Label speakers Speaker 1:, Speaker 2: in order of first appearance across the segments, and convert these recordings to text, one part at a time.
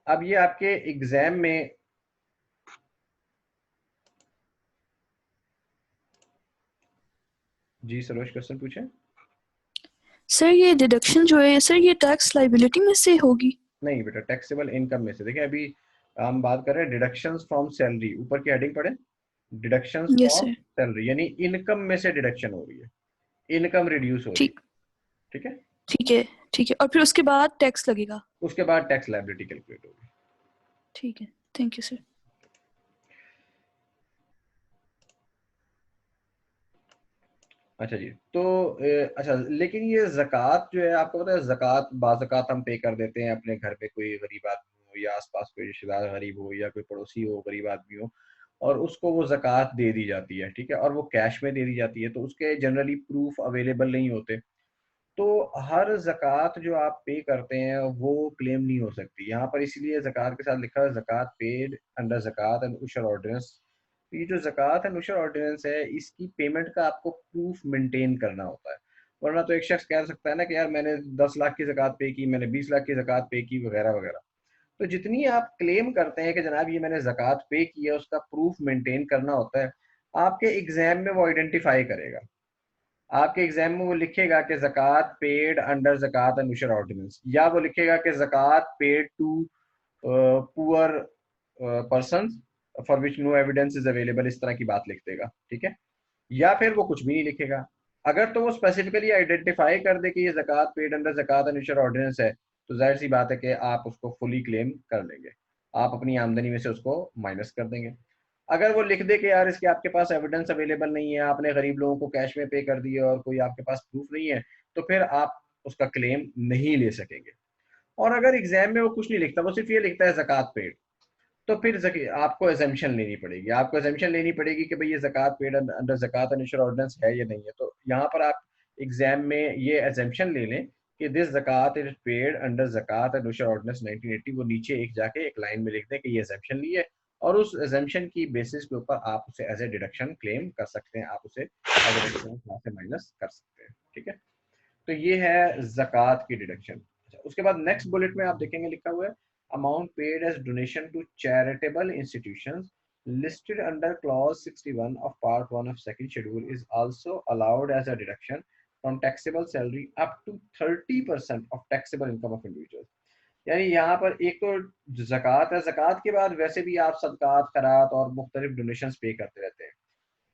Speaker 1: अब ये आपके एग्जाम में जी सरोज क्वेश्चन पूछे।
Speaker 2: सर ये डिडक्शन जो है सर ये टैक्स लाइबिलिटी में से होगी?
Speaker 1: नहीं बेटा, टैक्सेबल इनकम में से। देखिए अभी हम बात कर रहे हैं डिडक्शंस फ्रॉम सैलरी, ऊपर की हेडिंग पढ़े, deductions
Speaker 2: yes
Speaker 1: from
Speaker 2: sir.
Speaker 1: Salary, यानी इनकम में से डिडक्शन हो रही है, इनकम रिड्यूस हो रही है।
Speaker 2: ठीक
Speaker 1: ठीक है,
Speaker 2: ठीक है ठीक है, और फिर उसके बाद टैक्स लगेगा?
Speaker 1: उसके बाद टैक्स लायबिलिटी कैलकुलेट होगी।
Speaker 2: ठीक है, थैंक यू सर।
Speaker 1: अच्छा जी, तो अच्छा, लेकिन ये ज़कात जो है, आपको पता है ज़कात, बाज़कात हम पे कर देते हैं अपने घर पे, कोई गरीब आदमी हो या आसपास कोई रिश्तेदार गरीब हो या कोई पड़ोसी हो गरीब आदमी हो, और उसको वो ज़कात दे दी जाती है, ठीक है, और वो कैश में दे दी जाती है, तो उसके जनरली प्रूफ अवेलेबल नहीं होते। तो हर ज़कात जो आप पे करते हैं वो क्लेम नहीं हो सकती यहाँ पर, इसीलिए ज़कात के साथ लिखा है ज़कात paid under Zakat and Ushr ordinance. तो ये जो ज़कात एंड उशर ऑर्डिनेंस है, इसकी पेमेंट का आपको प्रूफ मेंटेन करना होता है। वरना तो एक शख्स कह सकता है ना कि यार मैंने 10 लाख की ज़कात पे की, मैंने 20 लाख की ज़कात पे की, वगैरह वगैरह। तो जितनी आप क्लेम करते हैं कि जनाब ये मैंने ज़कात पे की है, उसका प्रूफ मेंटेन करना होता है। आपके एग्जाम में वो आइडेंटिफाई करेगा, आपके एग्जाम में वो लिखेगा कि zakat paid under Zakat and Ushr ordinance, या वो लिखेगा कि zakat paid to poor person for which no evidence is available, इस तरह की बात लिख देगा, ठीक है। या फिर वो कुछ भी नहीं लिखेगा। अगर तो वो स्पेसिफिकली आइडेंटिफाई कर दे कि ये ज़कात paid under Zakat and Ushr ordinance है, तो जाहिर सी बात है कि आप उसको फुली क्लेम कर लेंगे, आप अपनी आमदनी में से उसको माइनस कर देंगे। अगर वो लिख दे कि यार इसके आपके पास एविडेंस अवेलेबल नहीं है, आपने गरीब लोगों को कैश में पे कर दिए और कोई आपके पास प्रूफ नहीं है, तो फिर आप उसका क्लेम नहीं ले सकेंगे। और अगर एग्जाम में वो कुछ नहीं लिखता, वो सिर्फ ये लिखता है ज़कात पेड, तो फिर आपको एजम्पशन लेनी पड़ेगी, आपको एजम्पशन लेनी पड़ेगी कि भाई ये ज़कात paid under Zakat and Ushr ordinance है या नहीं है। तो यहाँ पर आप एग्जाम में ये एजम्पशन ले लें कि this zakat is paid under Zakat and Ushr ordinance 1980, वो नीचे एक जाके एक लाइन में लिख दें कि ये एजम्पशन ली है, और उस एजम्पशन की बेसिस के ऊपर आप उसे एज ए डिडक्शन क्लेम कर सकते हैं, आप उसे एज ए डिडक्शन से माइनस कर सकते हैं, ठीक है। तो ये है ज़कात की डिडक्शन। उसके बाद नेक्स्ट बुलेट में आप देखेंगे लिखा हुआ है amount paid as donation to charitable institutions listed under clause 61 of part 1 of second schedule is also allowed as a deduction from taxable salary up to 30% of taxable income of individuals। यानी यहाँ पर एक तो ज़कात है, ज़कात के बाद वैसे भी आप सदकात, खैरात और मुख्तलिफ डोनेशंस पे करते रहते हैं।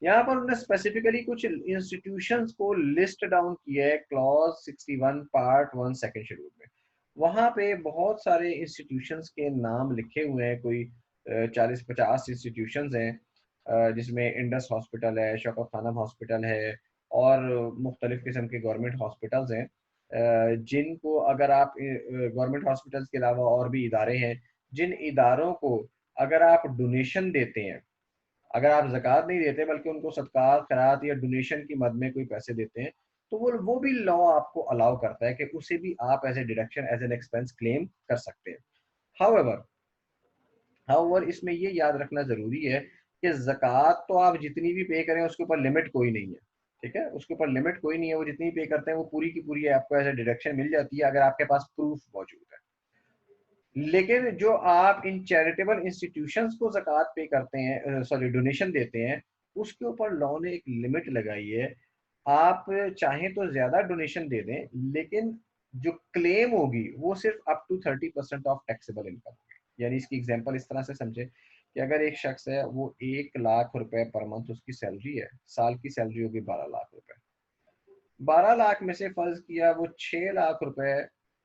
Speaker 1: यहाँ पर उन्होंने स्पेसिफिकली कुछ इंस्टीट्यूशंस को लिस्ट डाउन किया है क्लॉज 61 पार्ट 1 सेकंड शेड्यूल में। वहाँ पे बहुत सारे इंस्टीट्यूशंस के नाम लिखे हुए हैं, कोई 40-50 इंस्टीट्यूशंस हैं, जिसमें इंडस हॉस्पिटल है, शौकत खानम हॉस्पिटल है, और मुख्तलिफ किस्म के गवर्नमेंट हॉस्पिटल्स हैं, जिनको अगर आप गवर्नमेंट हॉस्पिटल्स के अलावा और भी इदारे हैं, जिन इदारों को अगर आप डोनेशन देते हैं, अगर आप ज़कात नहीं देते बल्कि उनको सदक़ात, खैरात या डोनेशन की मद में कोई पैसे देते हैं, तो वो भी लॉ आपको अलाउ करता है कि उसे भी आप as a deduction, as an expense claim कर सकते हैं। हाउएवर हाउएवर इसमें ये याद रखना ज़रूरी है कि ज़कात तो आप जितनी भी पे करें उसके ऊपर लिमिट कोई नहीं है, ठीक है, उसके ऊपर लिमिट कोई नहीं है, वो जितनी पे करते हैं वो पूरी की पूरी आपको एज ए डिडक्शन मिल जाती है अगर आपके पास प्रूफ मौजूद है। लेकिन जो आप इन चैरिटेबल इंस्टीट्यूशंस को ज़कात पे करते हैं, सॉरी डोनेशन देते हैं, उसके ऊपर लॉ ने एक लिमिट लगाई है। आप चाहें तो ज़्यादा डोनेशन दे दें, लेकिन जो क्लेम होगी वो सिर्फ up to 30% of taxable income होगी। यानी इसकी एग्जांपल इस तरह से समझे कि अगर एक शख्स है, वो 1 लाख रुपए पर मंथ उसकी सैलरी है, साल की सैलरी होगी 12 लाख रुपए, 12 लाख में से फर्ज किया वो 6 लाख रुपए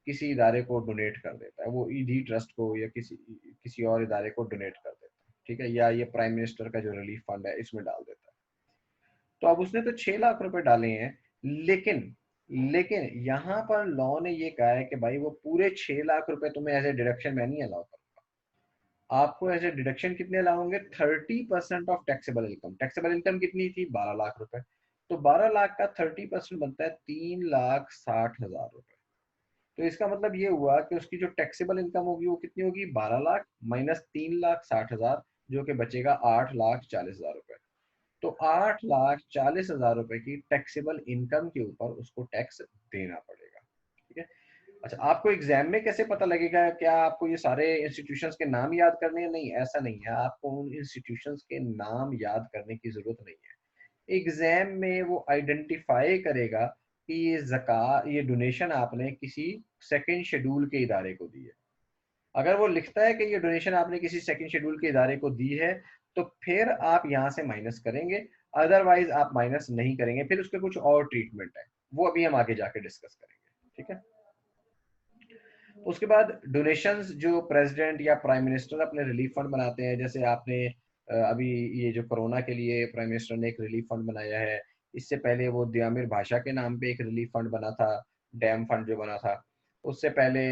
Speaker 1: किसी इदारे को डोनेट कर देता है, वो ईडी ट्रस्ट को या किसी किसी और इदारे को डोनेट कर देता है, ठीक है, या ये प्राइम मिनिस्टर का जो रिलीफ फंड है इसमें डाल देता है। तो अब उसने तो 6 लाख रुपए डाले हैं, लेकिन लेकिन यहाँ पर लॉ ने ये कहा है कि भाई वो पूरे 6 लाख रुपए तुम्हें एज ए डिडक्शन मैं नहीं अलाउ करूंगा। आपको एज ए डिडक्शन कितने अलाउ होंगे? 30% of taxable income. Taxable income कितनी थी? 12 लाख रुपए। तो 12 लाख का 30% बनता है 3,60,000 रुपए। तो इसका मतलब ये हुआ कि उसकी जो टैक्सेबल इनकम होगी वो कितनी होगी? 12 लाख माइनस 3,60,000, जो कि बचेगा 8,40,000 रुपए। तो 8,40,000 रुपए की टैक्सेबल इनकम के ऊपर उसको टैक्स देना पड़ेगा, ठीक है। अच्छा, आपको एग्जाम में कैसे पता लगेगा? क्या आपको ये सारे इंस्टीट्यूशंस के नाम याद करने हैं? नहीं, ऐसा नहीं है, आपको उन इंस्टीट्यूशंस के नाम याद करने की जरूरत नहीं है। एग्जाम में वो आइडेंटिफाई करेगा कि ये डोनेशन आपने किसी सेकंड शेड्यूल के इदारे को दी है। अगर वो लिखता है कि ये डोनेशन आपने किसी सेकंड शेड्यूल के इदारे को दी है, तो फिर आप यहाँ से माइनस करेंगे, अदरवाइज आप माइनस नहीं करेंगे। फिर उसके कुछ और ट्रीटमेंट है, वो अभी हम आगे जाके डिस्कस करेंगे, ठीक है। उसके बाद डोनेशंस जो प्रेसिडेंट या प्राइम मिनिस्टर अपने रिलीफ फंड बनाते हैं, जैसे आपने अभी ये जो कोरोना के लिए प्राइम मिनिस्टर ने एक रिलीफ फंड बनाया है, इससे पहले वो दियामिर भाषा के नाम पे एक रिलीफ फंड बना था, डैम फंड जो बना था। उससे पहले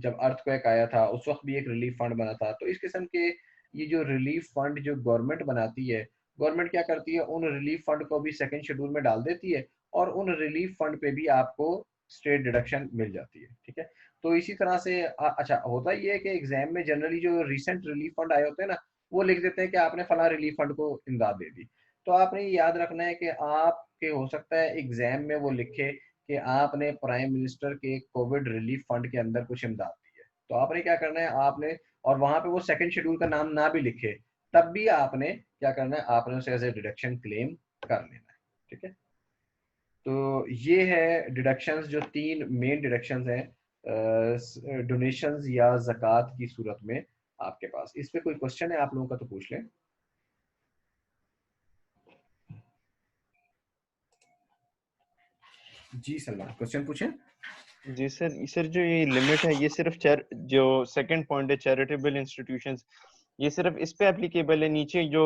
Speaker 1: जब अर्थक्वेक आया था उस वक्त भी एक रिलीफ फंड बना था। तो इस किस्म के ये जो रिलीफ फंड जो गवर्नमेंट बनाती है, गवर्नमेंट क्या करती है, उन रिलीफ फंड को भी सेकेंड शेड्यूल में डाल देती है, और उन रिलीफ फंड पे भी आपको स्टेट डिडक्शन मिल जाती है, ठीक है। तो इसी तरह से अच्छा होता ये है कि एग्जाम में जनरली जो रिसेंट रिलीफ फंड आए होते हैं ना, वो लिख देते हैं कि आपने फला रिलीफ फंड को इमदाद दे दी। तो आपने ये याद रखना है कि आपके हो सकता है एग्जाम में वो लिखे कि आपने प्राइम मिनिस्टर के कोविड रिलीफ फंड के अंदर कुछ इमदाद दी है। तो आपने क्या करना है, आपने, और वहां पे वो सेकंड शेड्यूल का नाम ना भी लिखे, तब भी आपने क्या करना है, आपने उसे एज ए डिडक्शन क्लेम कर लेना है, ठीक है। तो ये है डिडक्शंस, जो तीन मेन डिडक्शंस हैं डोनेशंस या ज़कात की सूरत में आपके पास। इस पे कोई क्वेश्चन है आप लोगों का तो पूछ लें। जी सलमान, क्वेश्चन पूछें।
Speaker 3: जी सर जो ये लिमिट है, ये सिर्फ जो सेकंड पॉइंट है चैरिटेबल इंस्टीट्यूशंस, ये सिर्फ इस पे एप्लीकेबल है? नीचे जो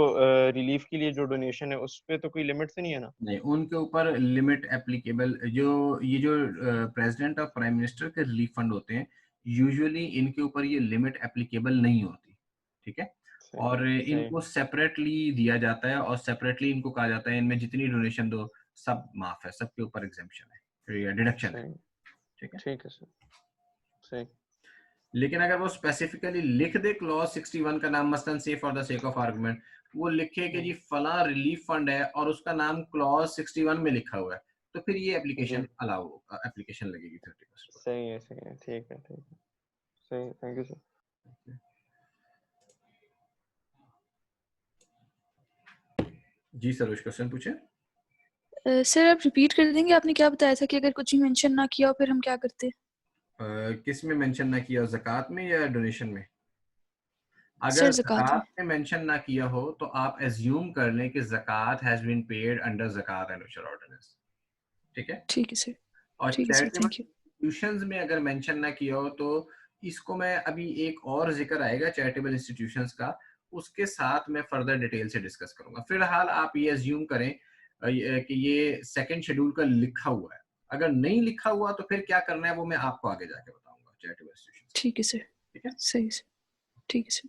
Speaker 3: रिलीफ के लिए जो डोनेशन है उस पे तो कोई लिमिट तो नहीं है ना?
Speaker 1: नहीं, उनके ऊपर लिमिट एप्लीकेबल, जो प्रेसिडेंट और प्राइम मिनिस्टर के रिलीफ फंड होते हैं, यूजुअली इनके ऊपर ये लिमिट एप्लीकेबल नहीं होती, ठीक है।
Speaker 3: सही
Speaker 1: और
Speaker 3: सही
Speaker 1: इनको सेपरेटली दिया जाता है, और सेपरेटली इनको कहा जाता है इनमें जितनी डोनेशन दो सब माफ है, सबके ऊपर एग्जेम्पशन है, डिडक्शन है,
Speaker 3: सही।
Speaker 1: ठीक है।
Speaker 3: ठीक है सर। सही।
Speaker 1: लेकिन अगर वो स्पेसिफिकली लिख दे क्लॉज 61 का नाम, मसलन से for the sake of argument वो लिखे कि जी फला रिलीफ फंड है और उसका नाम क्लॉज 61 में लिखा हुआ है, तो फिर ये
Speaker 3: जी
Speaker 1: एप्लीकेशन अलाउ, एप्लीकेशन लगेगी 30%।
Speaker 3: सही है ठीक है ठीक है। सही, थैंक यू सर।
Speaker 1: जी सर, उस क्वेश्चन पूछे।
Speaker 2: सर आप रिपीट कर देंगे, आपने क्या बताया था कि अगर कुछ भी मेंशन ना किया हो फिर हम क्या करते?
Speaker 1: किस में मेंशन ना किया, ज़कात में या डोनेशन में?
Speaker 2: सर
Speaker 1: अगर
Speaker 2: ज़कात में।
Speaker 1: ज़कात में मेंशन ना किया हो तो आप एज्यूम कर लें कि zakat has been paid under Zakat and Ushr ordinance, ठीक है।
Speaker 2: ठीक है सर।
Speaker 1: और
Speaker 2: ठीक है sir,
Speaker 1: charitable
Speaker 2: thank you.
Speaker 1: Institutions में अगर मेंशन ना किया हो तो इसको मैं अभी एक और जिक्र आएगा चैरिटेबल इंस्टीट्यूशंस का, उसके साथ मैं फर्दर डिटेल से डिस्कस करूंगा। फिलहाल आप ये अज्यूम करें कि ये सेकंड शेड्यूल का लिखा हुआ है। अगर नहीं लिखा हुआ तो फिर क्या करना है वो मैं आपको आगे जाके बताऊंगा चैरिटेबल इंस्टीट्यूशंस के,
Speaker 2: ठीक है सर।
Speaker 1: ठीक है।
Speaker 2: सही सर। ठीक है सर।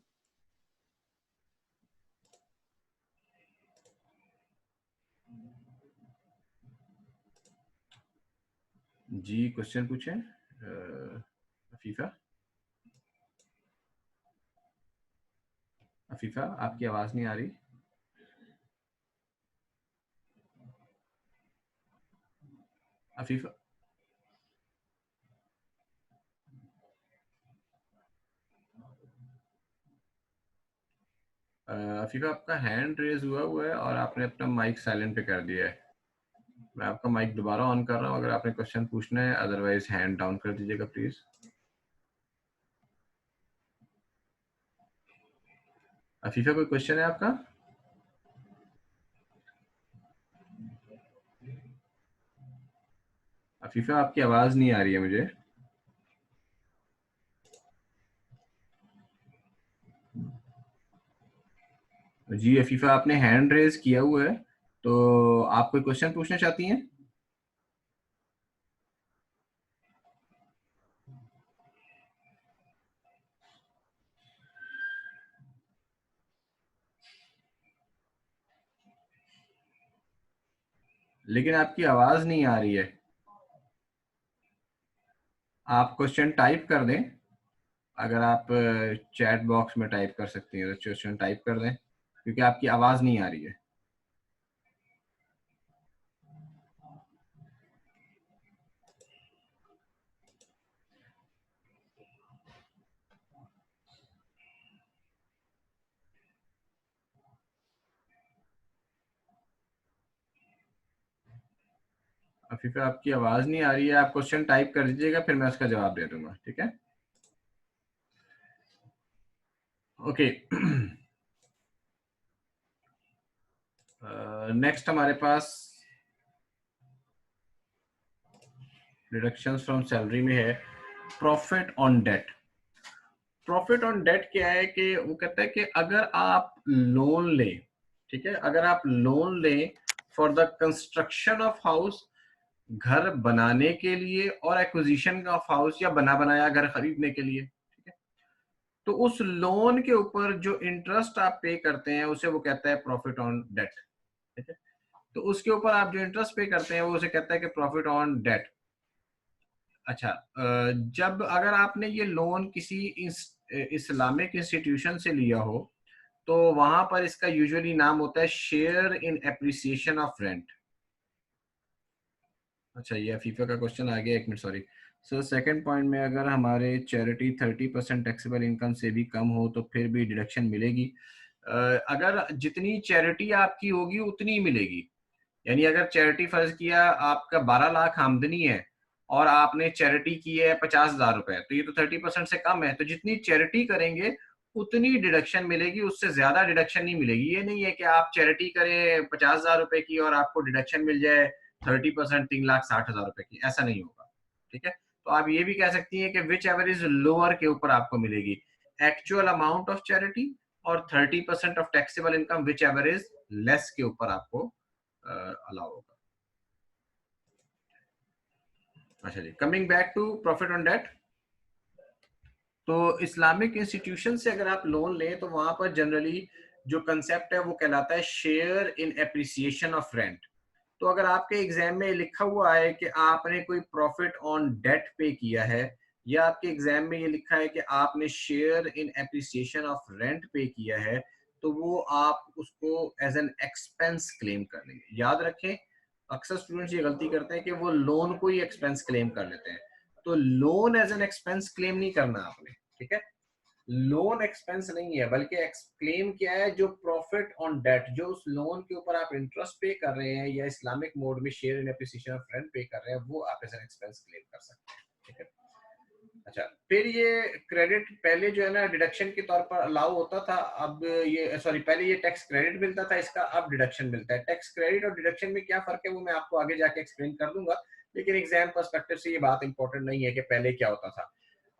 Speaker 1: जी क्वेश्चन पूछें अफीफा। अफीफा, आपकी आवाज नहीं आ रही। अफीफा, अफीफा आपका हैंड रेज हुआ है और आपने अपना माइक साइलेंट पे कर दिया है। मैं आपका माइक दोबारा ऑन कर रहा हूँ अगर आपने क्वेश्चन पूछना है, अदरवाइज हैंड डाउन कर दीजिएगा प्लीज। अफीफा, कोई क्वेश्चन है आपका? अफीफा, आपकी आवाज नहीं आ रही है मुझे। जी अफीफा, आपने हैंड रेज किया हुआ है, तो आप कोई क्वेश्चन पूछना चाहती हैं? लेकिन आपकी आवाज नहीं आ रही है। आप क्वेश्चन टाइप कर दें, अगर आप चैट बॉक्स में टाइप कर सकती हैं तो क्वेश्चन टाइप कर दें, क्योंकि आपकी आवाज नहीं आ रही है। अफीफा आपकी आवाज नहीं आ रही है, आप क्वेश्चन टाइप कर दीजिएगा फिर मैं उसका जवाब दे दूंगा, ठीक है? ओके। नेक्स्ट हमारे पास डिडक्शंस फ्रॉम सैलरी में है profit on debt. Profit on debt क्या है कि वो कहता है कि अगर आप लोन लें, ठीक है, अगर आप लोन लें for the construction of house, घर बनाने के लिए और एक्विजिशन ऑफ हाउस या बना बनाया घर खरीदने के लिए, ठीक है, तो उस लोन के ऊपर जो इंटरेस्ट आप पे करते हैं उसे वो कहता है प्रॉफिट ऑन डेट, ठीक है? तो उसके ऊपर आप जो इंटरेस्ट पे करते हैं वो उसे कहता है कि प्रॉफिट ऑन डेट। अच्छा, जब अगर आपने ये लोन किसी इस्लामिक इंस्टीट्यूशन से लिया हो तो वहां पर इसका यूजुअली नाम होता है share in appreciation of rent. अच्छा, ये फीफा का क्वेश्चन आ गया, एक minute sorry sir. Second point में अगर हमारे चैरिटी 30% टैक्सेबल इनकम से भी कम हो तो फिर भी डिडक्शन मिलेगी? अगर जितनी चैरिटी आपकी होगी उतनी ही मिलेगी। यानी अगर चैरिटी फर्ज किया आपका 12 लाख आमदनी है और आपने चैरिटी की है 50,000 रुपए, तो ये तो 30% से कम है, तो जितनी चैरिटी करेंगे उतनी डिडक्शन मिलेगी, उससे ज्यादा डिडक्शन नहीं मिलेगी। ये नहीं है कि आप चैरिटी करें 50,000 रुपए की और आपको डिडक्शन मिल जाए 30%, 3,60,000 रुपए की, ऐसा नहीं होगा, ठीक है? तो आप ये भी कह सकती हैं कि विच एवर इज लोअर के ऊपर आपको मिलेगी एक्चुअल अमाउंट ऑफ चैरिटी और 30% of taxable income whichever is less के ऊपर आपको अलाउ होगा। अच्छा जी, coming back to profit on debt. तो इस्लामिक इंस्टीट्यूशन से अगर आप लोन लें तो वहां पर जनरली जो कंसेप्ट है वो कहलाता है share in appreciation of rent. तो अगर आपके एग्जाम में लिखा हुआ है कि आपने कोई प्रॉफिट ऑन डेट पे किया है या आपके एग्जाम में ये लिखा है कि आपने share in appreciation of rent पे किया है, तो वो आप उसको एज एन एक्सपेंस क्लेम कर लेंगे। याद रखें, अक्सर स्टूडेंट्स ये गलती करते हैं कि वो लोन को ही एक्सपेंस क्लेम कर लेते हैं। तो loan as an expense claim नहीं करना आपने, ठीक है? लोन एक्सपेंस नहीं है, बल्कि क्लेम क्या है, जो प्रॉफिट ऑन डेट, जो उस लोन के ऊपर आप इंटरेस्ट पे कर रहे हैं या इस्लामिक मोड में share in appreciation of rent पे कर रहे हैं, वो आप एज एन एक्सपेंस क्लेम कर सकते हैं, ठीक है? अच्छा, फिर ये क्रेडिट पहले जो है ना डिडक्शन के तौर पर अलाउ होता था, अब ये सॉरी पहले ये टैक्स क्रेडिट मिलता था, इसका अब डिडक्शन मिलता है। टैक्स क्रेडिट और डिडक्शन में क्या फर्क है वो मैं आपको आगे जाके एक्सप्लेन कर दूंगा, लेकिन एग्जाम पर्सपेक्टिव से ये बात इंपॉर्टेंट नहीं है कि पहले क्या होता था।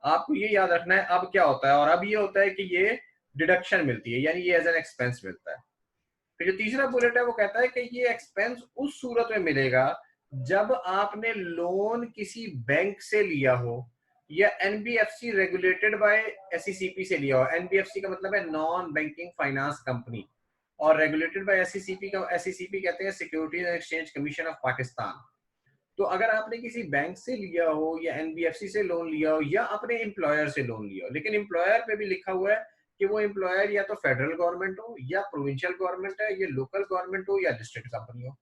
Speaker 1: आपको ये याद रखना है अब क्या होता है, और अब ये होता है कि ये डिडक्शन मिलती है, यानी ये एज एन एक्सपेंस मिलता है। फिर जो तीसरा बुलेट है वो कहता है कि ये एक्सपेंस उस सूरत में मिलेगा जब आपने लोन किसी बैंक से लिया हो या एनबीएफसी रेगुलेटेड बाय एसईसीपी से लिया हो। एनबीएफसी का मतलब है नॉन बैंकिंग फाइनेंस कंपनी, और रेगुलेटेड बाय एसईसीपी का, एसईसीपी कहते हैं securities and exchange commission of Pakistan. तो अगर आपने किसी बैंक से लिया हो या एनबीएफसी से लोन लिया हो या अपने एम्प्लॉयर से लोन लिया हो, लेकिन एम्प्लॉयर पे भी लिखा हुआ है कि वो एम्प्लॉयर या तो फेडरल गवर्नमेंट हो या प्रोविंशियल गवर्नमेंट है, या लोकल गवर्नमेंट हो या लिस्टेड कंपनी हो।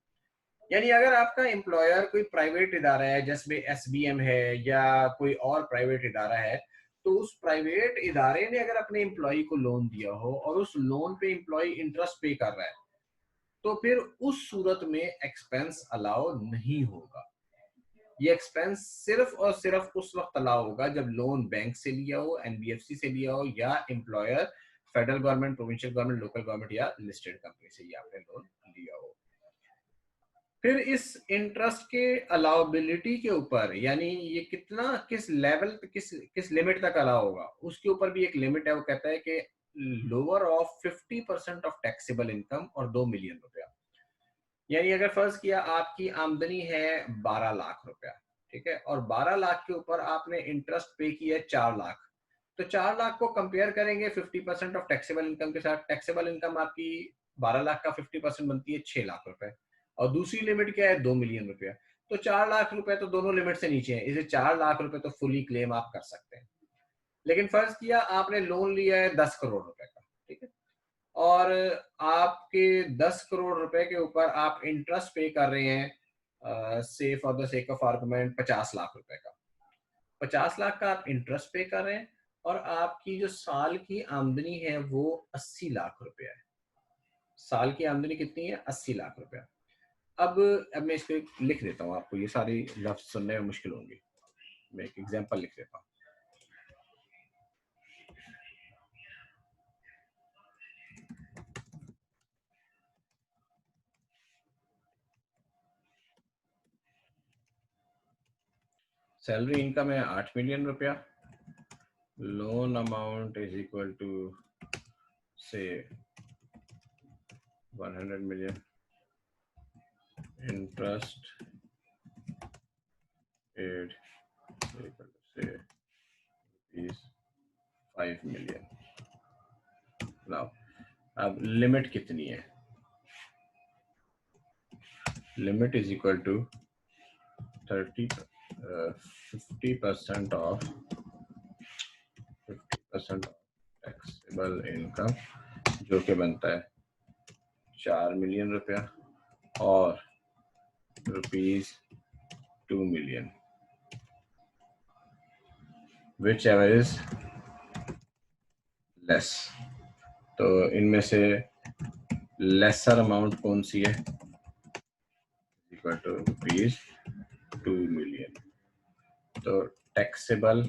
Speaker 1: यानी अगर आपका एम्प्लॉयर कोई प्राइवेट इदारा है जिसमें एसबीएम है या कोई और प्राइवेट इदारा है, तो उस प्राइवेट इदारे ने अगर अपने एम्प्लॉय को लोन दिया हो और उस लोन पे एम्प्लॉय इंटरेस्ट पे कर रहा है, तो फिर उस सूरत में एक्सपेंस अलाउ नहीं होगा। ये एक्सपेंस सिर्फ और सिर्फ उस वक्त अलाउ होगा जब लोन बैंक से लिया हो, एनबीएफसी से लिया हो, या employer federal government, provincial government, local government या लिस्टेड कंपनी से ये आपने लोन लिया हो। फिर इस इंटरेस्ट के अलाउबिलिटी के ऊपर, यानी ये कितना, किस लेवल, किस लिमिट तक अलाउ होगा, उसके ऊपर भी एक लिमिट है। वो कहता है कि lower of 50% of taxable income और 2 मिलियन रुपया। यानी अगर फर्ज किया आपकी आमदनी है 12 लाख रुपया, ठीक है, और 12 लाख के ऊपर आपने इंटरेस्ट पे किया है 4 लाख, तो 4 लाख को कंपेयर करेंगे 50% ऑफ टैक्सेबल इनकम के साथ। टैक्सेबल इनकम आपकी 12 लाख का 50% बनती है 6 लाख रुपए, और दूसरी लिमिट क्या है, 2 मिलियन रुपया। तो 4 लाख रुपए तो दोनों लिमिट से नीचे है, इसे 4 लाख रुपए तो फुली क्लेम आप कर सकते हैं। लेकिन फर्ज किया आपने लोन लिया है 10 करोड़ रुपए का, ठीक है, और आपके 10 करोड़ रुपए के ऊपर आप इंटरेस्ट पे कर रहे हैं, से for the sake of argument 50 lakh रुपए का। 50 लाख का आप इंटरेस्ट पे कर रहे हैं और आपकी जो साल की आमदनी है वो 80 लाख रुपया है। साल की आमदनी कितनी है, 80 लाख रुपया। अब मैं इसको लिख देता हूँ आपको, ये सारी लफ्ज सुनने में मुश्किल होंगे, मैं एक एग्जांपल लिख देता हूँ। सैलरी इनकम है 8 मिलियन रुपया, loan amount is equal to से 100 million, interest paid equal to say is 5 million. Now अब लिमिट कितनी है? Limit is equal to 50% of taxable income, जो कि बनता है 4 मिलियन रुपया, और ₹2 million, whichever is less. तो इनमें से लेसर अमाउंट कौन सी है? Equal to ₹2 million. तो टैक्सेबल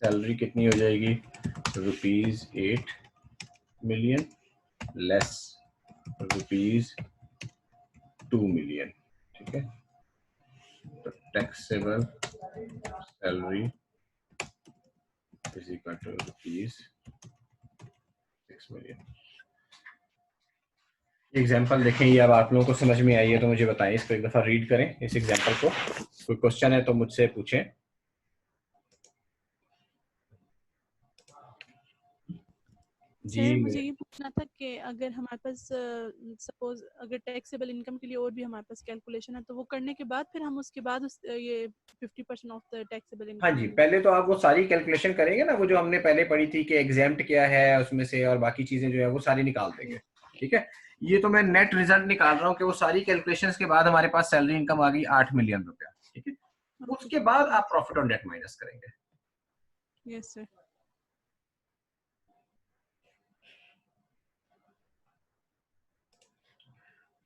Speaker 1: सैलरी कितनी हो जाएगी? ₹8 मिलियन लेस ₹2 मिलियन। ठीक है, तो taxable salary is equal to ₹6 million. Example देखें, ये अब आप लोगों को समझ में आई है तो मुझे बताएं, इसको एक दफा रीड करें इस एग्जाम्पल को। कोई क्वेश्चन है तो मुझसे पूछें।
Speaker 4: सर मुझे ये पूछना था कि अगर हमारे पास सपोज अगर टैक्सेबल इनकम के लिए और भी हमारे पास कैलकुलेशन है, तो वो करने के बाद फिर हम उसके बाद ये 50% ऑफ द टैक्सेबल इनकम।
Speaker 1: हाँ जी, पहले तो आप वो सारी कैलकुलेशन करेंगे ना, वो जो हमने पहले पढ़ी थी कि एग्जेम्प्ट क्या है उसमें से, और बाकी चीजें जो है वो सारी निकाल देंगे। ठीक है, ये तो मैं नेट रिजल्ट निकाल रहा हूँ कि वो सारी कैलकुलेशंस के बाद हमारे पास सैलरी इनकम आ गई 8 मिलियन रुपया। ठीक है, उसके बाद आप प्रॉफिट ऑन डेट माइनस करेंगे।
Speaker 4: Yes sir.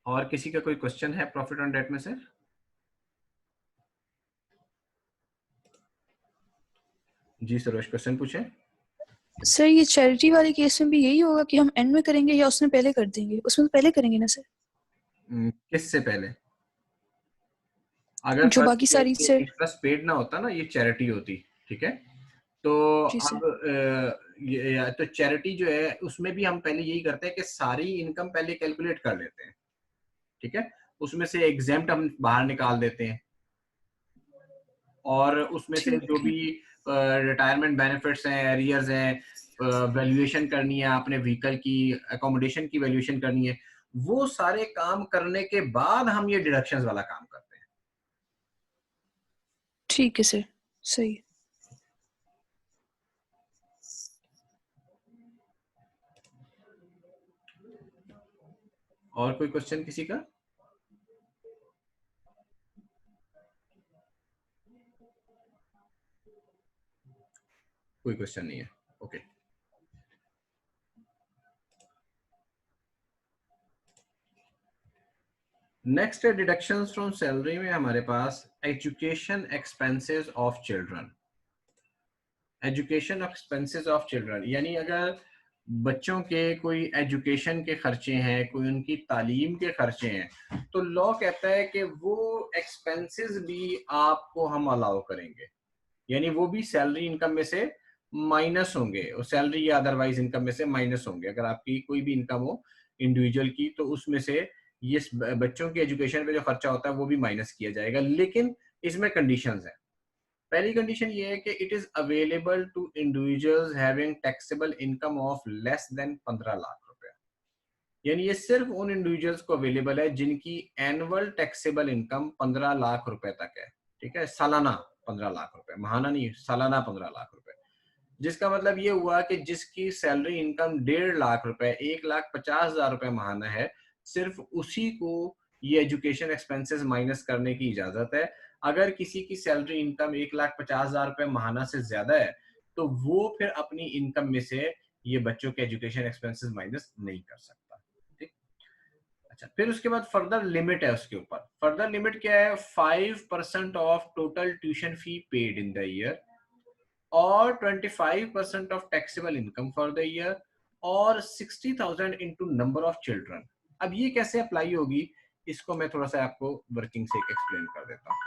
Speaker 1: और किसी का कोई क्वेश्चन है प्रॉफिट ऑन डेट में से? जी सरोज, क्वेश्चन पूछे।
Speaker 2: सर ये चैरिटी वाले केस में भी यही होगा कि हम एंड में करेंगे या उसमें पहले कर देंगे? उसमें तो पहले करेंगे ना सर?
Speaker 1: किससे पहले? अगर
Speaker 2: जो बाकी सारी से
Speaker 1: फर्स्ट पेड ना होता ना, ये चैरिटी होती। ठीक है, तो अब ये तो चैरिटी जो है उसमें भी हम पहले यही करते हैं कि सारी इनकम पहले कैलकुलेट कर लेते हैं। ठीक है, उसमें से एग्जेम्प्ट हम बाहर निकाल देते हैं, और उसमें से जो भी रिटायरमेंट बेनिफिट्स हैं, एरियर्स हैं, वैल्यूएशन करनी है आपने व्हीकल की, अकोमोडेशन की वैल्यूएशन करनी है, वो सारे काम करने के बाद हम ये डिडक्शंस वाला काम करते हैं।
Speaker 2: ठीक है सर, सही।
Speaker 1: और कोई क्वेश्चन किसी का? कोई क्वेश्चन नहीं है, ओके। नेक्स्ट है डिडक्शंस फ्रॉम सैलरी में हमारे पास education expenses of children. Education expenses of children यानी अगर बच्चों के कोई एजुकेशन के खर्चे हैं, कोई उनकी तालीम के खर्चे हैं, तो लॉ कहता है कि वो एक्सपेंसेस भी आपको हम अलाउ करेंगे, यानी वो भी सैलरी इनकम में से माइनस होंगे, और सैलरी या अदरवाइज इनकम में से माइनस होंगे। अगर आपकी कोई भी इनकम हो इंडिविजुअल की, तो उसमें से ये बच्चों की एजुकेशन पे जो खर्चा होता है वो भी माइनस किया जाएगा, लेकिन इसमें कंडीशंस हैं। पहली कंडीशन ये है कि it is available to individuals having taxable income of less than 15 lakh रुपया, यानी ये सिर्फ उन इंडिविजुअल्स को अवेलेबल है जिनकी एनुअल टैक्सेबल इनकम 15 लाख रुपए तक है। ठीक है, सालाना 15 लाख रुपए, महाना नहीं, सालाना 15 लाख रुपए। जिसका मतलब ये हुआ कि जिसकी सैलरी इनकम 1.5 लाख रुपए, 1,50,000 रुपए महाना है, सिर्फ उसी को ये एजुकेशन एक्सपेंसेस माइनस करने की इजाजत है। अगर किसी की सैलरी इनकम 1,50,000 रुपए महाना से ज्यादा है, तो वो फिर अपनी इनकम में से ये बच्चों के एजुकेशन एक्सपेंसेस माइनस नहीं कर सकता। ठीक, अच्छा, फिर उसके बाद फर्दर लिमिट है उसके ऊपर। फर्दर लिमिट क्या है? 5% of total tuition fee paid in the year और 25% of taxable income for the year और 60,000 इनटू नंबर ऑफ चिल्ड्रन। अब ये कैसे अप्लाई होगी, इसको मैं थोड़ा सा आपको वर्किंग से एक्सप्लेन कर देता हूँ।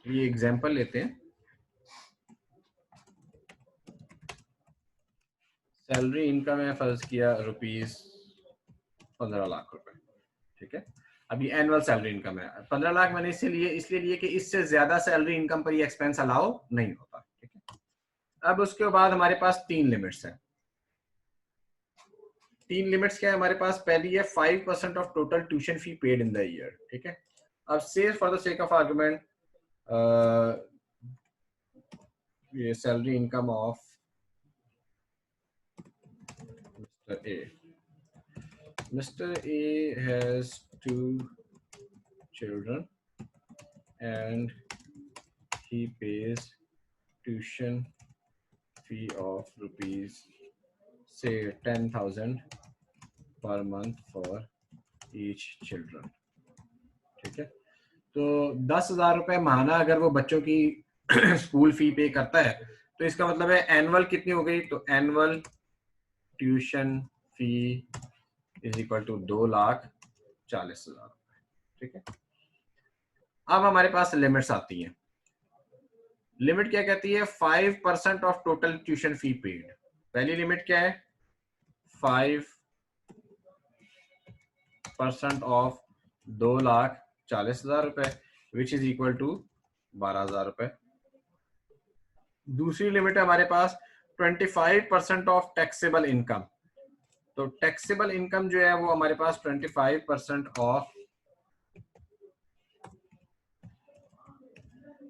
Speaker 1: ये एग्जांपल लेते हैं। सैलरी इनकम है फर्ज किया ₹15 लाख रुपए, ठीक है। अब ये एनुअल सैलरी इनकम है। 15 लाख मैंने इसलिए लिए कि इससे ज्यादा सैलरी इनकम पर ये एक्सपेंस अलाउ नहीं होता, ठीक है। अब उसके बाद हमारे पास 3 लिमिट्स हैं। 3 लिमिट्स क्या है हमारे पास? पहली है 5% of total tuition fee paid in the year, ठीक है। अब से for the sake of argument ये salary income of Mr. A has 2 children and he pays tuition fee of rupees say 10,000 per month for each children, ठीक है। तो 10,000 रुपए माहाना अगर वो बच्चों की स्कूल फी पे करता है तो इसका मतलब है एनुअल कितनी हो गई? तो annual tuition fee is equal to 2,40,000, ठीक है। अब हमारे पास लिमिट्स आती हैं। लिमिट क्या कहती है? 5% of total tuition fee paid. पहली लिमिट क्या है? 5% ऑफ 2,40,000 रुपए विच इज इक्वल टू 12,000 रुपए। दूसरी लिमिट है हमारे पास 25% ऑफ टैक्सेबल इनकम। तो टैक्सेबल इनकम जो है वो हमारे पास 25% ऑफ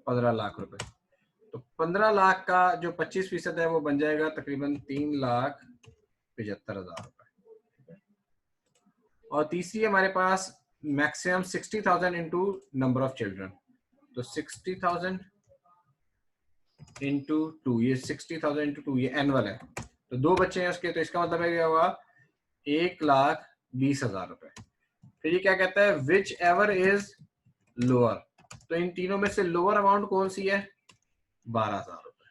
Speaker 1: 15 लाख रुपए। तो 15 लाख का जो 25% है वो बन जाएगा तकरीबन 3,75,000 रुपए। और तीसरी है हमारे पास maximum 60,000 into number of children. तो 60,000 इंटू 2, ये 60,000 इंटू 2 ये एनुअल है। तो 2 बच्चे हैं उसके, तो इसका मतलब है क्या हुआ? 1,20,000 रुपए। फिर ये क्या कहता है? Which ever is lower. तो इन तीनों में से लोअर अमाउंट कौन सी है? 12,000 रुपए,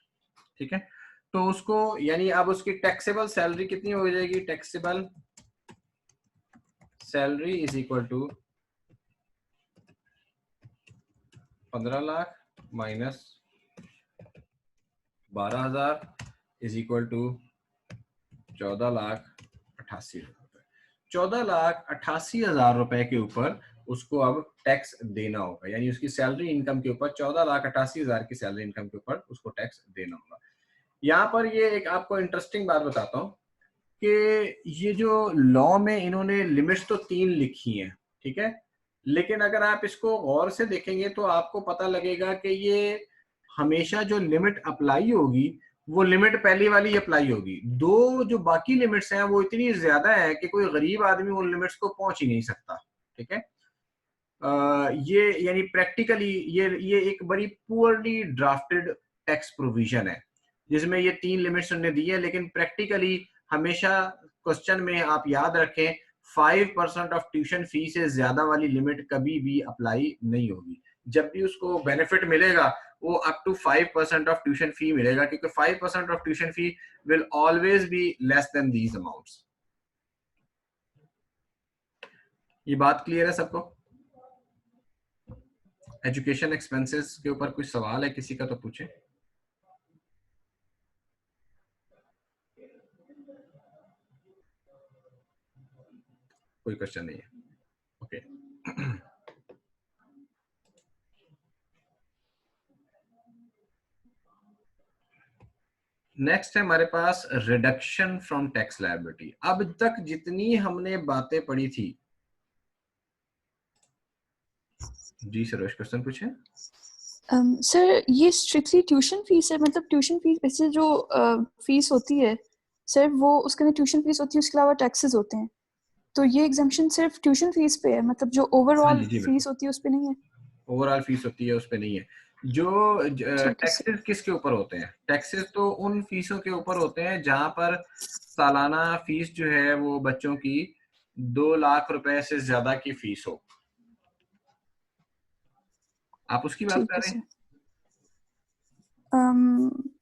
Speaker 1: ठीक है। तो उसको यानी अब उसकी टैक्सेबल सैलरी कितनी हो जाएगी? Taxable salary is equal to 15 lakh minus 12,000 is equal to 14,88,000 रुपए। 14,88,000 रुपए के ऊपर उसको अब टैक्स देना होगा, यानी उसकी सैलरी इनकम के ऊपर 14,88,000 की सैलरी इनकम के ऊपर उसको टैक्स देना होगा। यहाँ पर ये एक आपको इंटरेस्टिंग बात बताता हूँ कि ये जो लॉ में इन्होंने लिमिट्स तो 3 लिखी हैं, ठीक है, लेकिन अगर आप इसको गौर से देखेंगे तो आपको पता लगेगा कि ये हमेशा जो लिमिट अप्लाई होगी वो लिमिट पहली वाली अप्लाई होगी। 2 जो बाकी लिमिट्स हैं वो इतनी ज्यादा है कि कोई गरीब आदमी उन लिमिट्स को पहुंच ही नहीं सकता, ठीक है। ये यानी प्रैक्टिकली ये एक बड़ी पुअरली ड्राफ्टेड टैक्स प्रोविजन है जिसमें ये 3 लिमिट्स उन्होंने दी है, लेकिन प्रैक्टिकली हमेशा क्वेश्चन में आप याद रखें 5% ऑफ ट्यूशन फी से ज्यादा वाली लिमिट कभी भी अप्लाई नहीं होगी। जब भी उसको बेनिफिट मिलेगा वो up to 5% of tuition fee मिलेगा, क्योंकि 5% of tuition fee will always be less than these amounts. ये बात क्लियर है सबको? एजुकेशन एक्सपेंसेस के ऊपर कुछ सवाल है किसी का तो पूछे। कोई क्वेश्चन नहीं है, ओके। नेक्स्ट है हमारे पास रिडक्शन फ्रॉम टैक्स लायबिलिटी। अब तक जितनी हमने बातें पढ़ी थी, जी सरोज क्वेश्चन पूछे।
Speaker 2: सर ये स्ट्रिक्टली ट्यूशन फीस है, मतलब ट्यूशन फीस वैसे जो फीस होती है सर वो उसके अंदर ट्यूशन फीस होती है, उसके अलावा टैक्सेस होते हैं, तो ये एग्जम्पशन सिर्फ ट्यूशन फीस पे है, मतलब जो ओवरऑल फीस होती है उस पे नहीं है?
Speaker 1: ओवरऑल फीस होती है उस पे नहीं है। जो
Speaker 2: ठीक है सर।
Speaker 1: टैक्सेस किसके ऊपर होते हैं? टैक्सेस तो उन फीसों के ऊपर होते हैं जहां पर सालाना फीस जो है वो बच्चों की 2 लाख रुपए से ज्यादा की फीस हो। आप उसकी बात
Speaker 2: ठीक
Speaker 1: कर
Speaker 2: है
Speaker 1: रहे हैं?
Speaker 2: सर।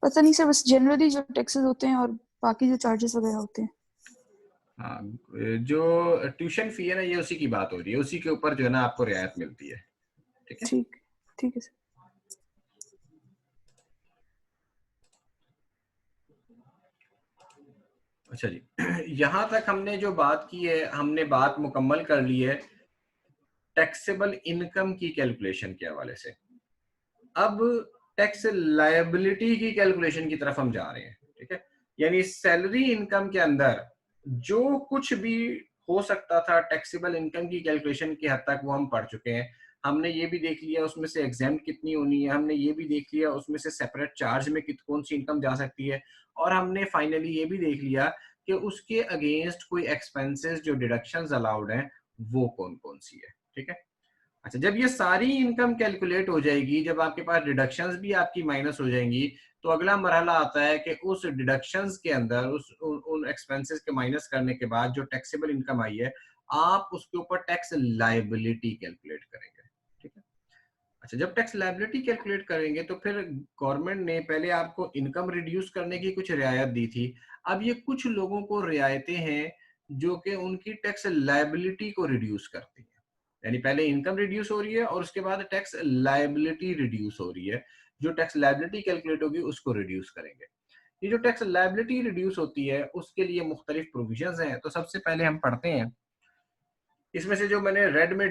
Speaker 2: पता नहीं सर, बस जनरली जो टैक्सेस होते हैं और बाकी जो चार्जेस वगैरह होते हैं।
Speaker 1: हाँ, जो ट्यूशन फी है ना, ये उसी की बात हो रही है, उसी के ऊपर जो है ना आपको रियायत मिलती है। ठीक है।
Speaker 2: ठीक, ठीक है सर।
Speaker 1: अच्छा जी, यहाँ तक हमने जो बात की है, हमने बात मुकम्मल कर ली है टैक्सेबल इनकम की कैलकुलेशन के हवाले से। अब टैक्स लायबिलिटी की कैलकुलेशन की तरफ हम जा रहे हैं। ठीक है, यानी सैलरी इनकम के अंदर जो कुछ भी हो सकता था टैक्सेबल इनकम की कैलकुलेशन की हद तक वो हम पढ़ चुके हैं। हमने ये भी देख लिया उसमें से एग्जाम्प्ट कितनी होनी है, हमने ये भी देख लिया उसमें से सेपरेट चार्ज में कौन सी इनकम जा सकती है, और हमने फाइनली ये भी देख लिया कि उसके अगेंस्ट कोई एक्सपेंसेस जो डिडक्शंस अलाउड हैं वो कौन कौन सी है। ठीक है। अच्छा, जब ये सारी इनकम कैलकुलेट हो जाएगी, जब आपके पास डिडक्शंस भी आपकी माइनस हो जाएंगी, तो अगला मरहला आता है कि उस डिडक्शंस के अंदर उन एक्सपेंसेस के माइनस करने के बाद जो टैक्सेबल इनकम आई है, आप उसके ऊपर टैक्स लायबिलिटी कैलकुलेट करेंगे। ठीक है। अच्छा, जब टैक्स लायबिलिटी कैलकुलेट करेंगे तो फिर गवर्नमेंट ने पहले आपको इनकम रिड्यूस करने की कुछ रियायत दी थी। अब ये कुछ लोगों को रियायतें हैं जो कि उनकी टैक्स लायबिलिटी को रिड्यूस करती है। यानी पहले इनकम रिड्यूस हो रही है और उसके बाद टैक्स लायबिलिटी रिड्यूस हो रही है। जो टैक्स लायबिलिटी कैलकुलेट होगी उसको रिड्यूस करेंगे। ये जो टैक्स लायबिलिटी रिड्यूस होती है उसके लिए मुख्तलिफ प्रोविजंस हैं। तो सबसे पहले हम पढ़ते हैं, इसमें से जो मैंने रेड में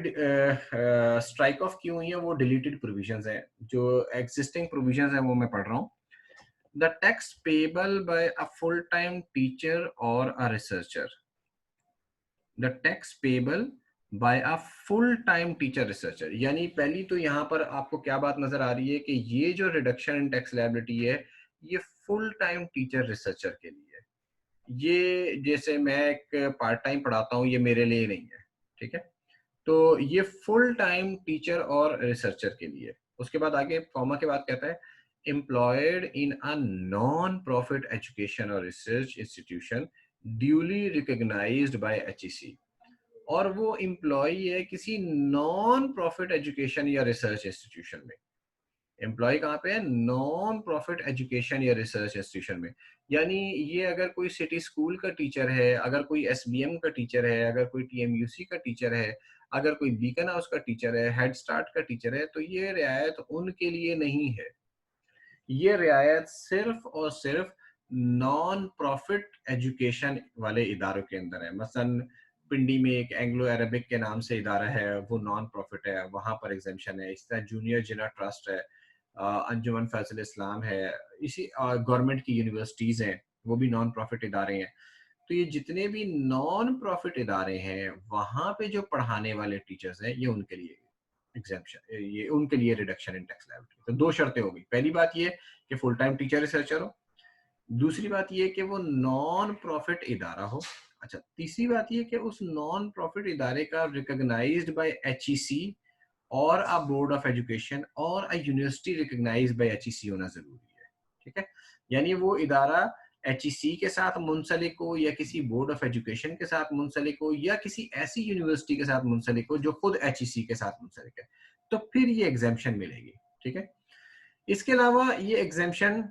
Speaker 1: स्ट्राइक ऑफ की हुई है वो डिलीटेड प्रोविजंस हैं। जो एग्जिस्टिंग प्रोविजंस हैं वो मैं पढ़ रहा हूँ। The tax payable by a full time teacher और a researcher, the tax payable by a full time teacher researcher. यानी पहली तो यहाँ पर आपको क्या बात नजर आ रही है कि ये जो रिडक्शन इन टैक्स लायबिलिटी है ये फुल टाइम टीचर रिसर्चर के लिए है। ये जैसे मैं एक पार्ट टाइम पढ़ाता हूँ, ये मेरे लिए नहीं है। ठीक है। तो ये फुल टाइम टीचर और रिसर्चर के लिए। उसके बाद आगे कॉमा के बाद कहता है employed in a non profit education और research institution duly recognised by HEC. और वो एम्प्लॉय है किसी नॉन प्रॉफिट एजुकेशन या रिसर्च इंस्टीट्यूशन में। एम्प्लॉय कहाँ पे है? नॉन प्रॉफिट एजुकेशन या रिसर्च इंस्टीट्यूशन में। यानी ये अगर कोई सिटी स्कूल का टीचर है, अगर कोई एसबीएम का टीचर है, अगर कोई टीएमयूसी का टीचर है, अगर कोई बीकन हाउस का टीचर है, हेड स्टार्ट का टीचर है, तो ये रियायत उनके लिए नहीं है। ये रियायत सिर्फ और सिर्फ नॉन प्रॉफिट एजुकेशन वाले इदारों के अंदर है। मसलन पिंडी में एक एंग्लो अरबिक के नाम से इदारा है, वो नॉन प्रॉफिट है, वहां पर एग्जेम्पशन है। इस तरह जूनियर जिना ट्रस्ट है, अंजुमन फैसल इस्लाम है, इसी गवर्नमेंट की यूनिवर्सिटीज हैं, वो भी नॉन प्रॉफिट इदारे हैं। तो ये जितने भी नॉन प्रॉफिट इदारे हैं वहां पे जो पढ़ाने वाले टीचर्स हैं, ये उनके लिए एग्जेम्पशन, ये उनके लिए रिडक्शन इन टैक्स लायबिलिटी। तो दो शर्तें होगी। पहली बात ये कि फुल टाइम टीचर रिसर्चर हो, दूसरी बात ये कि वो नॉन प्रॉफिट इदारा हो। अच्छा, तीसरी बात ये कि उस नॉन प्रॉफिट इदारे का रिकॉग्नाइज्ड बाय एचईसी और अ बोर्ड ऑफ एजुकेशन और a university recognised by HEC होना जरूरी है। ठीक है। यानी वो इदारा एचईसी के साथ मुंसलिक हो, या किसी बोर्ड ऑफ एजुकेशन के साथ मुंसलिक हो, या किसी ऐसी यूनिवर्सिटी के साथ मुंसलिक हो जो खुद एचईसी के साथ मुंसलिक है, तो फिर ये एग्जेम्पशन मिलेगी। ठीक है। इसके अलावा ये एग्जेम्पशन,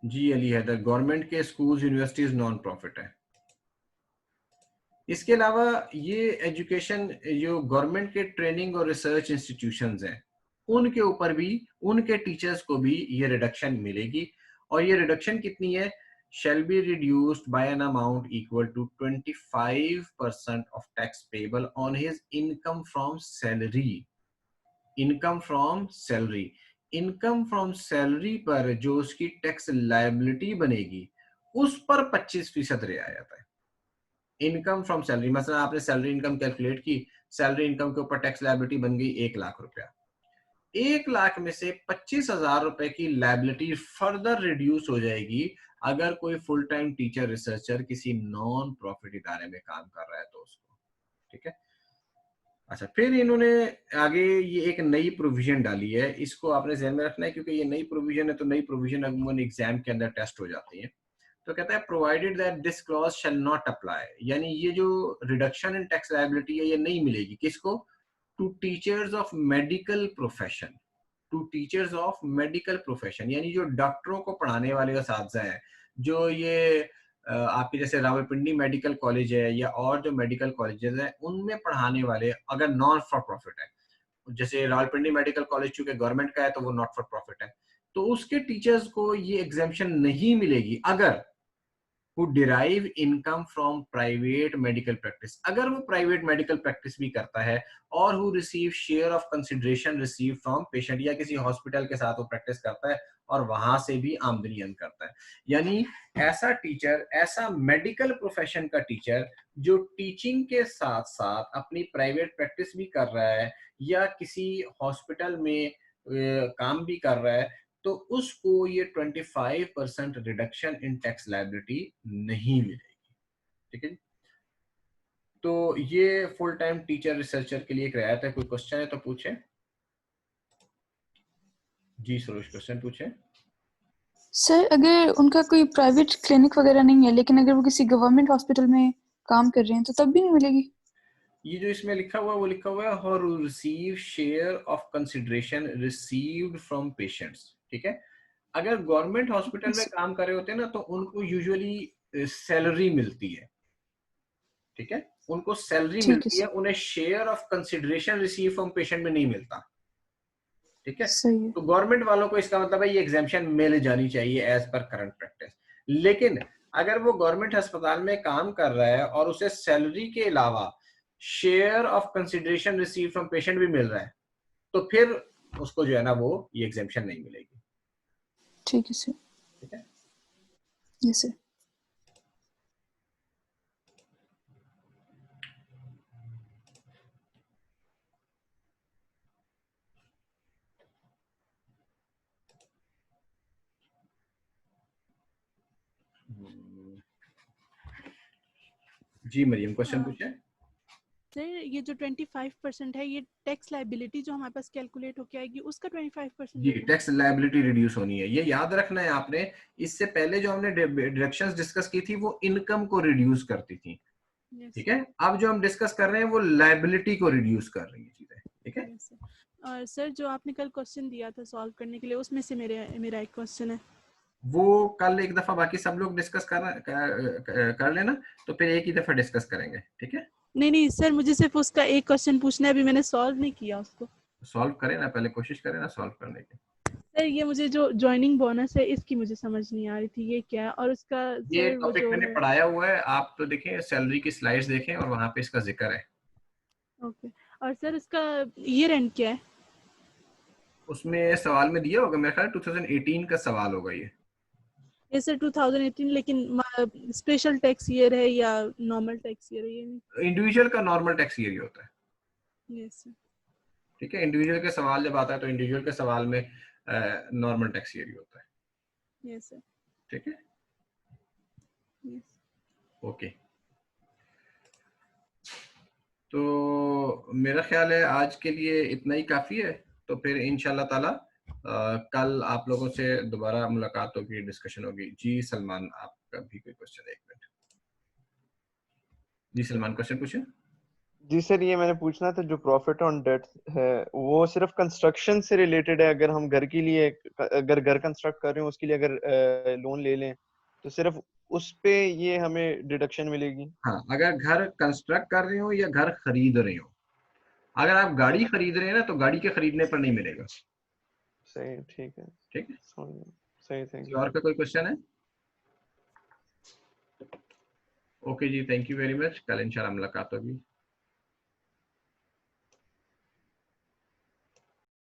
Speaker 1: जी अली हैदर, गवर्नमेंट के स्कूल्स यूनिवर्सिटीज नॉन प्रॉफिट है। इसके अलावा ये एजुकेशन जो गवर्नमेंट के ट्रेनिंग और रिसर्च इंस्टीट्यूशंस हैं उनके ऊपर भी, उनके टीचर्स को भी ये रिडक्शन मिलेगी। और ये रिडक्शन कितनी है? shall be reduced by an amount equal to 25% of tax payable on his income from salary। Income from salary, income from salary पर जो उसकी टैक्स लायबिलिटी बनेगी उस पर 25% रियायत है। इनकम फ्रॉम सैलरी, मतलब आपने सैलरी इनकम कैलकुलेट की, सैलरी इनकम के ऊपर टैक्स लायबिलिटी बन गई 1,00,000 रुपया। 1,00,000 में से 25,000 रुपए की लायबिलिटी फर्दर रिड्यूस हो जाएगी अगर कोई फुल टाइम टीचर रिसर्चर किसी नॉन प्रॉफिट इदारे में काम कर रहा है तो उसको। ठीक है। अच्छा, फिर इन्होंने आगे ये एक नई प्रोविजन डाली है, इसको आपने ध्यान में रखना है क्योंकि ये नई प्रोविजन है, तो नई प्रोविजन अमूमन एग्जाम के अंदर टेस्ट हो जाती है। तो कहता है provided that this clause shall not apply, यानी ये जो रिडक्शन इन टैक्स लायबिलिटी है ये नहीं मिलेगी किसको, to teachers of medical profession, to teachers of medical profession, यानी जो डॉक्टरों को पढ़ाने वाले असातिज़ा हैं, जो ये आपके जैसे रावलपिंडी मेडिकल कॉलेज है या और जो मेडिकल कॉलेजेस हैं उनमें पढ़ाने वाले अगर नॉन फॉर प्रॉफिट है, जैसे रावलपिंडी मेडिकल कॉलेज चूंकि गवर्नमेंट का है तो वो नॉट फॉर प्रॉफिट है, तो उसके टीचर्स को ये एग्जाम्पशन नहीं मिलेगी अगर who derive income from private medical practice, अगर वो प्राइवेट मेडिकल प्रैक्टिस भी करता है और who receive share of consideration received from patient, या किसी हॉस्पिटल के साथ वो प्रैक्टिस करता है और वहां से भी आमदनी अर्न करता है। यानी ऐसा टीचर, ऐसा मेडिकल प्रोफेशन का टीचर जो टीचिंग के साथ साथ अपनी प्राइवेट प्रैक्टिस भी कर रहा है या किसी हॉस्पिटल में काम भी कर रहा है, तो उसको ये 25% रिडक्शन इन टैक्स लायबिलिटी नहीं मिलेगी। ठीक है, तो ये फुल टाइम टीचर रिसर्चर के लिए एक रियायत है। कोई क्वेश्चन है तो पूछे। जी सरोज, क्वेश्चन पूछे।
Speaker 2: सर अगर उनका कोई प्राइवेट क्लिनिक वगैरह नहीं है लेकिन अगर वो किसी गवर्नमेंट हॉस्पिटल में काम कर रहे हैं तो तब भी नहीं मिलेगी?
Speaker 1: ये जो इसमें लिखा हुआ है वो लिखा हुआ है और receive share of consideration received from patients. ठीक है, अगर गवर्नमेंट हॉस्पिटल में काम कर रहे होते हैं ना तो उनको यूजुअली सैलरी मिलती है। ठीक है, उनको सैलरी
Speaker 2: ठीक है
Speaker 1: मिलती है, उन्हें share of consideration receive from patient में नहीं मिलता। ठीक है,
Speaker 2: सही है।
Speaker 1: तो गवर्नमेंट वालों को इसका मतलब है ये एग्जाम्पशन मिल जानी चाहिए एज पर करंट प्रैक्टिस। लेकिन अगर वो गवर्नमेंट अस्पताल में काम कर रहा है और उसे सैलरी के अलावा share of consideration receive from patient भी मिल रहा है तो फिर उसको जो है ना वो ये एग्जाम्पशन नहीं मिलेगी।
Speaker 2: ठीक है सर।
Speaker 1: ठीक है,
Speaker 2: यस सर।
Speaker 1: जी मरियम, क्वेश्चन पूछे।
Speaker 4: सर ये जो 25% है ये टैक्स लायबिलिटी जो हमारे पास कैलकुलेट होके आएगी उसका 25%
Speaker 1: जी,
Speaker 4: देना है?
Speaker 1: टैक्स लायबिलिटी रिड्यूस होनी है, ये याद रखना है आपने। इससे पहले जो हमने डिडक्शंस डिस्कस की थी वो इनकम को रिड्यूस करती थी।
Speaker 4: Yes,
Speaker 1: ठीक है, अब जो हम डिस्कस कर रहे हैं वो लायबिलिटी को रिड्यूस कर रही है चीजें। ठीक है,
Speaker 4: yes, sir. और सर जो आपने कल क्वेश्चन दिया था सॉल्व करने के लिए उसमें से मेरा एक क्वेश्चन है।
Speaker 1: वो कल एक दफा बाकी सब लोग डिस्कस कर लेना, तो फिर एक ही दफा डिस्कस करेंगे। ठीक है,
Speaker 4: नहीं सर, मुझे सिर्फ उसका एक क्वेश्चन पूछना है, अभी मैंने सॉल्व नहीं किया उसको।
Speaker 1: सॉल्व करें ना, पहले कोशिश करें ना सॉल्व करने की।
Speaker 4: सर ये मुझे जो ज्वाइनिंग बोनस है इसकी मुझे समझ नहीं आ रही थी ये क्या है, और उसका
Speaker 1: ये
Speaker 4: सर वो
Speaker 1: टॉपिक
Speaker 4: जो
Speaker 1: मैंने
Speaker 4: है।
Speaker 1: पढ़ाया हुआ है, आप तो देखें सैलरी की स्लाइड्स देखें और वहां पे इसका जिक्र है।
Speaker 4: ओके, और सर इसका ईयर एंड क्या है?
Speaker 1: उसमें सवाल में दिया होगा, मेरे ख्याल 2018 का सवाल होगा
Speaker 4: ये सर 2018, लेकिन स्पेशल टैक्स ईयर है या नॉर्मल टैक्स ईयर है ये नहीं?
Speaker 1: इंडिविजुअल का नॉर्मल टैक्स ईयर ही होता है।
Speaker 4: Yes sir.
Speaker 1: ठीक है, इंडिविजुअल के सवाल जब आता है तो इंडिविजुअल के सवाल में नॉर्मल टैक्स ईयर ही होता है।
Speaker 4: Yes sir.
Speaker 1: ठीक है,
Speaker 4: यस।
Speaker 1: ओके। तो मेरा ख्याल है आज के लिए इतना ही काफी है, तो फिर इंशाल्लाह ताला कल आप लोगों से दोबारा मुलाकात होगी, डिस्कशन होगी। जी सलमान, आपका भी कोई क्वेश्चन है? 1 मिनट। जी सलमान, क्वेश्चन पूछे।
Speaker 3: जी सर, ये मैंने पूछना था जो प्रॉफिट ऑन डेट है वो सिर्फ कंस्ट्रक्शन से रिलेटेड है? अगर हम घर के लिए, अगर घर कंस्ट्रक्ट कर रहे हो उसके लिए अगर लोन ले लें तो सिर्फ उस पे ये हमें डिडक्शन मिलेगी?
Speaker 1: हाँ, अगर घर कंस्ट्रक्ट कर रहे हो या घर खरीद रहे हो, अगर आप गाड़ी खरीद रहे हैं ना तो गाड़ी के खरीदने पर नहीं मिलेगा।
Speaker 3: सही, ठीक है।
Speaker 1: ठीक है,
Speaker 3: सही, थैंक
Speaker 1: और
Speaker 3: यू।
Speaker 1: का कोई क्वेश्चन है? ओके जी, थैंक यू वेरी मच। कल इंशाल्लाह मुलाकात होगी।